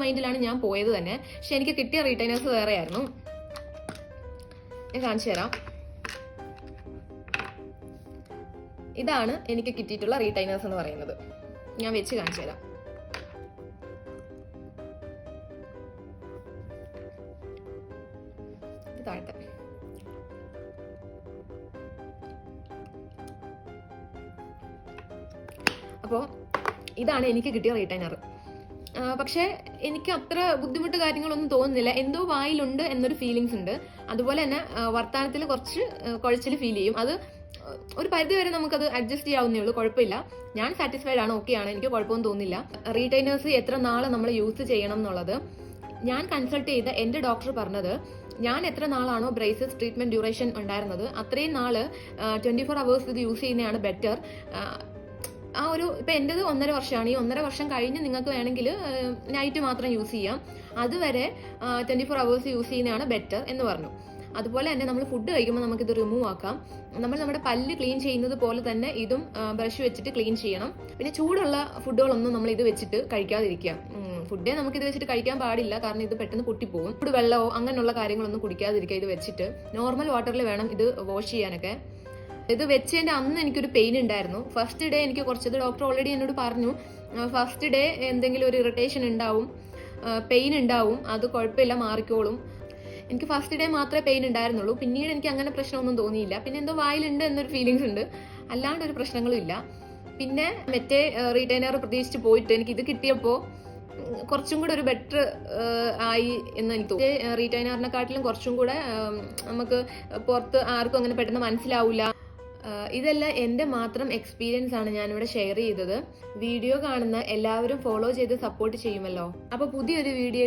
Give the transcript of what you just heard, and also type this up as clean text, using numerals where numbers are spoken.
മൈൻഡിലാണ് ഞാൻ പോയത് തന്നെ. പക്ഷെ എനിക്ക് കിട്ടിയ റീറ്റൈനേഴ്സ് വേറെ ആയിരുന്നു. ഞാൻ കാണിച്ചു തരാം. ഇതാണ് എനിക്ക് കിട്ടിയിട്ടുള്ള റീറ്റൈനേഴ്സ് എന്ന് പറയുന്നത്. ഞാൻ വെച്ച് കാണിച്ചു തരാം. താഴത്തെ അപ്പോൾ ഇതാണ് എനിക്ക് കിട്ടിയ റീറ്റൈനർ. പക്ഷെ എനിക്ക് അത്ര ബുദ്ധിമുട്ട് കാര്യങ്ങളൊന്നും തോന്നുന്നില്ല. എന്തോ വായിലുണ്ട് എന്നൊരു ഫീലിങ്സ് ഉണ്ട്. അതുപോലെ തന്നെ വർത്താനത്തിൽ കുറച്ച് കുഴച്ചിൽ ഫീൽ ചെയ്യും. അത് ഒരു പരിധി വരെ നമുക്കത് അഡ്ജസ്റ്റ് ചെയ്യാവുന്നേ ഉള്ളൂ, കുഴപ്പമില്ല. ഞാൻ സാറ്റിസ്ഫൈഡ് ആണ്, ഓക്കെ ആണ്, എനിക്ക് കുഴപ്പമൊന്നും തോന്നുന്നില്ല. റീറ്റൈനേഴ്സ് എത്ര നാൾ നമ്മൾ യൂസ് ചെയ്യണം എന്നുള്ളത് ഞാൻ കൺസൾട്ട് ചെയ്ത എൻ്റെ ഡോക്ടർ പറഞ്ഞത്, ഞാൻ എത്ര നാളാണോ ബ്രേസസ് ട്രീറ്റ്മെന്റ് ഡ്യൂറേഷൻ ഉണ്ടായിരുന്നത് അത്രയും നാള് 24 hours ഇത് യൂസ് ചെയ്യുന്നതാണ് ബെറ്റർ. ആ ഒരു ഇപ്പൊ എന്റേത് 1.5 വർഷമാണ്. ഈ 1.5 വർഷം കഴിഞ്ഞ് നിങ്ങൾക്ക് വേണമെങ്കിൽ നൈറ്റ് മാത്രം യൂസ് ചെയ്യാം. അതുവരെ 24 hours യൂസ് ചെയ്യുന്നതാണ് ബെറ്റർ എന്ന് പറഞ്ഞു. അതുപോലെ തന്നെ നമ്മൾ ഫുഡ് കഴിക്കുമ്പോൾ നമുക്കിത് റിമൂവ് ആക്കാം. നമ്മൾ നമ്മുടെ പല്ല് ക്ലീൻ ചെയ്യുന്നത് പോലെ തന്നെ ഇതും ബ്രഷ് വെച്ചിട്ട് ക്ലീൻ ചെയ്യണം. പിന്നെ ചൂടുള്ള ഫുഡുകളൊന്നും നമ്മൾ ഇത് വെച്ചിട്ട് കഴിക്കാതിരിക്കുക. ഫുഡേ നമുക്ക് ഇത് വെച്ചിട്ട് കഴിക്കാൻ പാടില്ല, കാരണം ഇത് പെട്ടെന്ന് പൊട്ടിപ്പോകും. ചൂട് വെള്ളമോ അങ്ങനെയുള്ള കാര്യങ്ങളൊന്നും കുടിക്കാതിരിക്കുക. ഇത് വെച്ചിട്ട് നോർമൽ വാട്ടറിൽ വേണം ഇത് വാഷ് ചെയ്യാനൊക്കെ. ഇത് വെച്ചതിന്റെ അന്ന് എനിക്കൊരു പെയിൻ ഉണ്ടായിരുന്നു. ഫസ്റ്റ് ഡേ എനിക്ക് കുറച്ചത് ഡോക്ടർ ഓൾറെഡി എന്നോട് പറഞ്ഞു, ഫസ്റ്റ് ഡേ എന്തെങ്കിലും ഒരു ഇറിറ്റേഷൻ ഉണ്ടാവും, പെയിൻ ഉണ്ടാവും, അത് കുഴപ്പമില്ല, മാറിക്കോളും. എനിക്ക് ഫസ്റ്റ് ഡേ മാത്രമേ പെയിൻ ഉണ്ടായിരുന്നുള്ളൂ. പിന്നീട് എനിക്ക് അങ്ങനെ പ്രശ്നമൊന്നും തോന്നിയില്ല. പിന്നെ എന്തോ വായിലുണ്ട് എന്നൊരു ഫീലിങ്സ് ഉണ്ട്, അല്ലാണ്ട് ഒരു പ്രശ്നങ്ങളും ഇല്ല. പിന്നെ മറ്റേ റീറ്റൈനർ പ്രതീക്ഷിച്ച് പോയിട്ട് എനിക്ക് ഇത് കിട്ടിയപ്പോൾ കുറച്ചും കൂടെ ഒരു ബെറ്റർ ആയി എന്ന് എനിക്ക് തോന്നി. റീറ്റൈനറിനെക്കാട്ടിലും കുറച്ചും കൂടെ നമുക്ക് പുറത്ത് ആർക്കും അങ്ങനെ പെട്ടെന്ന് മനസ്സിലാവില്ല. ഇതെല്ലാം എൻ്റെ മാത്രം എക്സ്പീരിയൻസ് ആണ് ഞാനിവിടെ ഷെയർ ചെയ്തത്. വീഡിയോ കാണുന്ന എല്ലാവരും ഫോളോ ചെയ്ത് സപ്പോർട്ട് ചെയ്യുമല്ലോ. അപ്പോൾ പുതിയൊരു വീഡിയോ